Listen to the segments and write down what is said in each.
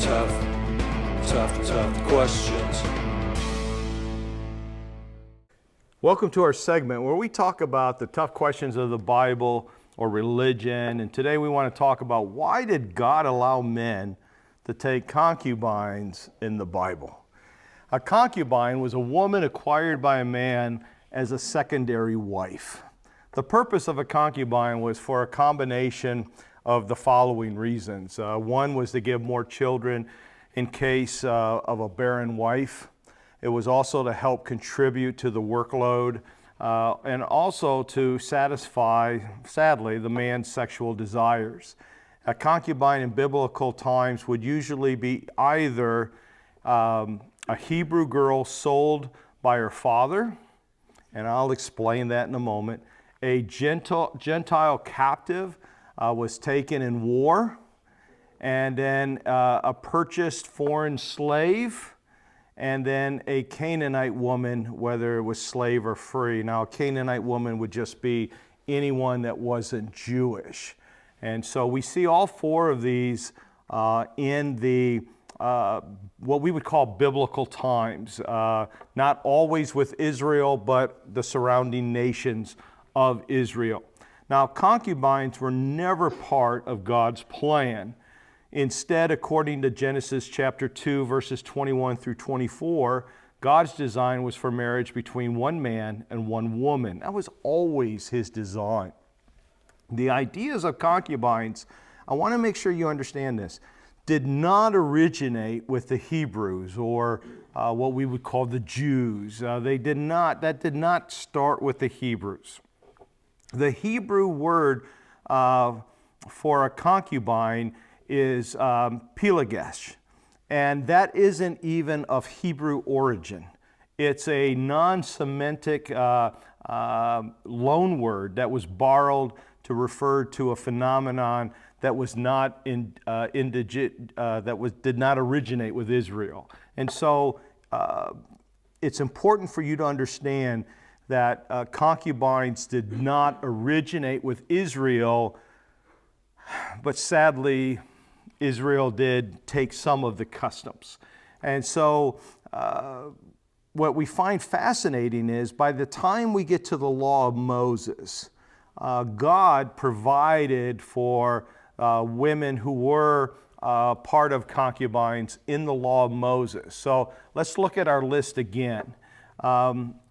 Tough questions. Welcome to our segment where we talk about the tough questions of the Bible or religion. And today we want to talk about, why did God allow men to take concubines in the Bible? A concubine was a woman acquired by a man as a secondary wife. The purpose of a concubine was for a combination of the following reasons. One was to give more children in case of a barren wife. It was also to help contribute to the workload and also to satisfy, sadly, the man's sexual desires. A concubine in biblical times would usually be either a Hebrew girl sold by her father, and I'll explain that in a moment. A Gentile captive was taken in war, and then a purchased foreign slave, and then a Canaanite woman, whether it was slave or free. Now, a Canaanite woman would just be anyone that wasn't Jewish. And so we see all four of these in the what we would call biblical times, not always with Israel, but the surrounding nations of Israel. Now, concubines were never part of God's plan. Instead, according to Genesis chapter 2, verses 21 through 24, God's design was for marriage between one man and one woman. That was always his design. The ideas of concubines, I want to make sure you understand this, did not originate with the Hebrews or what we would call the Jews. That did not start with the Hebrews. The Hebrew word for a concubine is pelagesh, and that isn't even of Hebrew origin. It's a non-Semitic loan word that was borrowed to refer to a phenomenon that was not did not originate with Israel. And so it's important for you to understand that concubines did not originate with Israel, but sadly, Israel did take some of the customs. And so what we find fascinating is, by the time we get to the law of Moses, God provided for women who were part of concubines in the law of Moses. So let's look at our list again.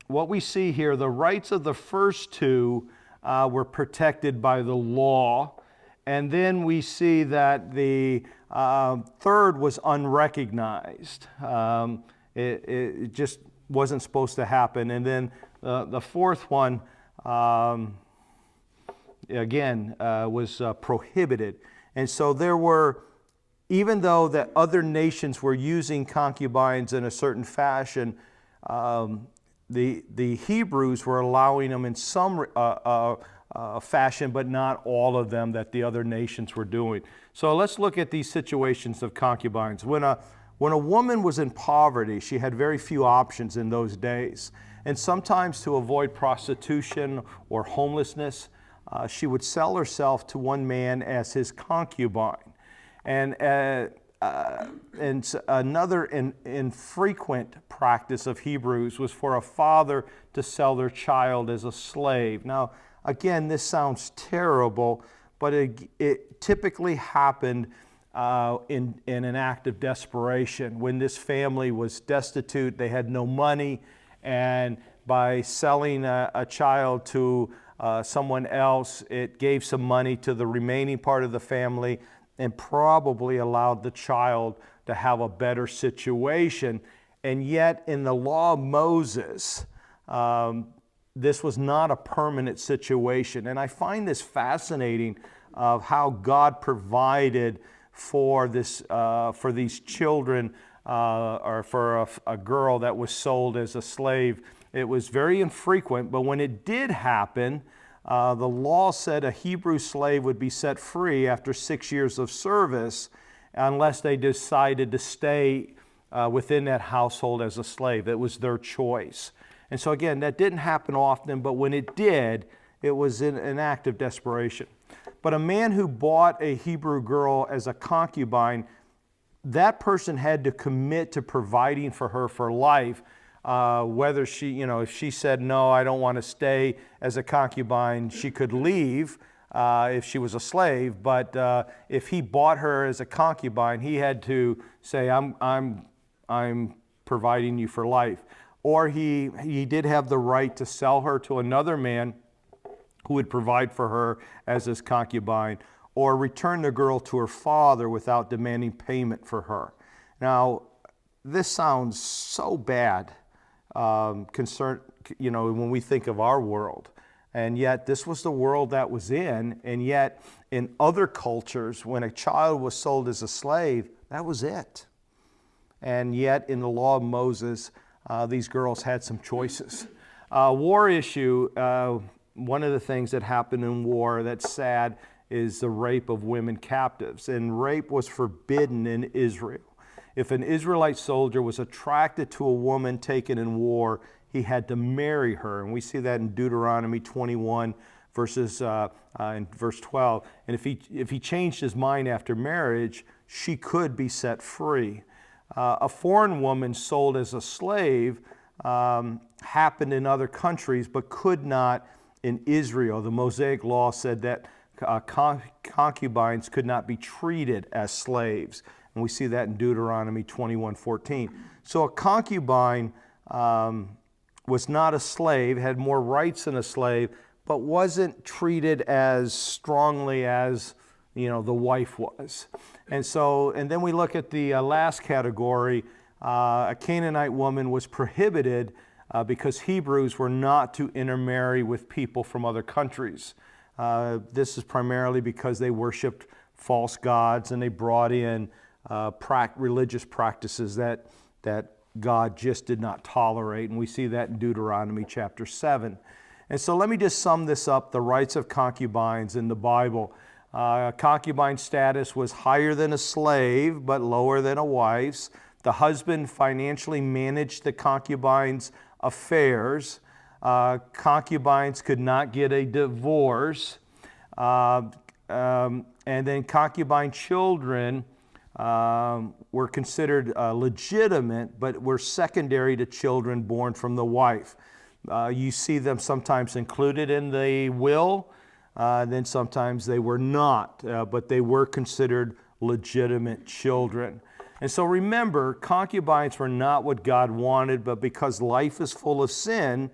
What we see here, the rights of the first two were protected by the law. And then we see that the third was unrecognized. It just wasn't supposed to happen. And then the fourth one, again, was prohibited. And so there were, even though that other nations were using concubines in a certain fashion, the Hebrews were allowing them in some fashion, but not all of them that the other nations were doing. So let's look at these situations of concubines. When a woman was in poverty, she had very few options in those days. And sometimes, to avoid prostitution or homelessness, she would sell herself to one man as his concubine. And another infrequent practice of Hebrews was for a father to sell their child as a slave. Now, again, this sounds terrible, but it typically happened in an act of desperation. When this family was destitute, they had no money, and by selling a child to someone else, it gave some money to the remaining part of the family and probably allowed the child to have a better situation. And yet, in the law of Moses, this was not a permanent situation. And I find this fascinating of how God provided for this, for these children, or for a girl that was sold as a slave. It was very infrequent, but when it did happen, the law said a Hebrew slave would be set free after 6 years of service unless they decided to stay within that household as a slave. It was their choice. And so again, that didn't happen often, but when it did, it was in an act of desperation. But a man who bought a Hebrew girl as a concubine that person had to commit to providing for her for life, whether she, if she said, no, I don't want to stay as a concubine, she could leave if she was a slave. But if he bought her as a concubine, he had to say, I'm providing you for life. Or he did have the right to sell her to another man who would provide for her as his concubine, or return the girl to her father without demanding payment for her. Now, this sounds so bad, when we think of our world. And yet, this was the world that was in, and yet, in other cultures, when a child was sold as a slave, that was it. And yet, in the law of Moses, these girls had some choices. War issue, one of the things that happened in war that's sad is the rape of women captives. And rape was forbidden in Israel. If an Israelite soldier was attracted to a woman taken in war, he had to marry her. And we see that in Deuteronomy 21, in verse 12. And if he changed his mind after marriage, she could be set free. A foreign woman sold as a slave happened in other countries, but could not in Israel. The Mosaic law said that concubines could not be treated as slaves. And we see that in Deuteronomy 21:14. So a concubine was not a slave, had more rights than a slave, but wasn't treated as strongly as the wife was. And then we look at the last category. A Canaanite woman was prohibited because Hebrews were not to intermarry with people from other countries. This is primarily because they worshiped false gods and they brought in religious practices that God just did not tolerate. And we see that in Deuteronomy chapter 7. And so let me just sum this up, the rights of concubines in the Bible. Concubine status was higher than a slave, but lower than a wife's. The husband financially managed the concubine's affairs. Concubines could not get a divorce. And then concubine children were considered legitimate, but were secondary to children born from the wife. You see them sometimes included in the will, then sometimes they were not, but they were considered legitimate children. And so remember, concubines were not what God wanted, but because life is full of sin,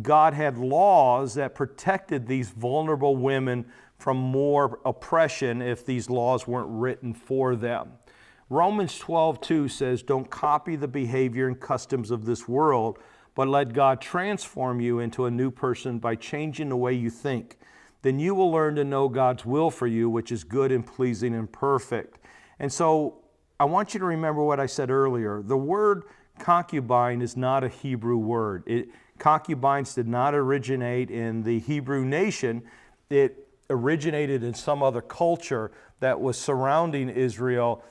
God had laws that protected these vulnerable women from more oppression if these laws weren't written for them. Romans 12:2 says, don't copy the behavior and customs of this world, but let God transform you into a new person by changing the way you think. Then you will learn to know God's will for you, which is good and pleasing and perfect. And so I want you to remember what I said earlier. The word concubine is not a Hebrew word. Concubines did not originate in the Hebrew nation. It originated in some other culture that was surrounding Israel.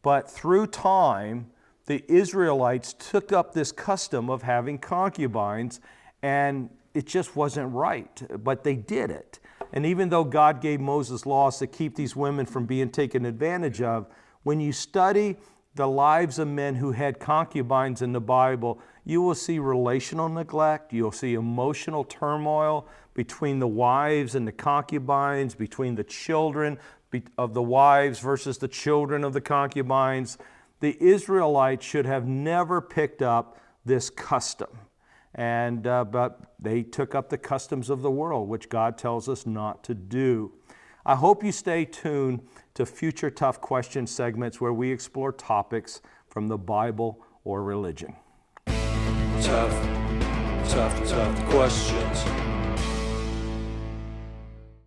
But through time, the Israelites took up this custom of having concubines, and it just wasn't right, but they did it. And even though God gave Moses laws to keep these women from being taken advantage of, when you study the lives of men who had concubines in the Bible, you will see relational neglect, you'll see emotional turmoil between the wives and the concubines, between the children of the wives versus the children of the concubines. The Israelites should have never picked up this custom. But they took up the customs of the world, which God tells us not to do. I hope you stay tuned to future Tough Question segments where we explore topics from the Bible or religion. Tough questions.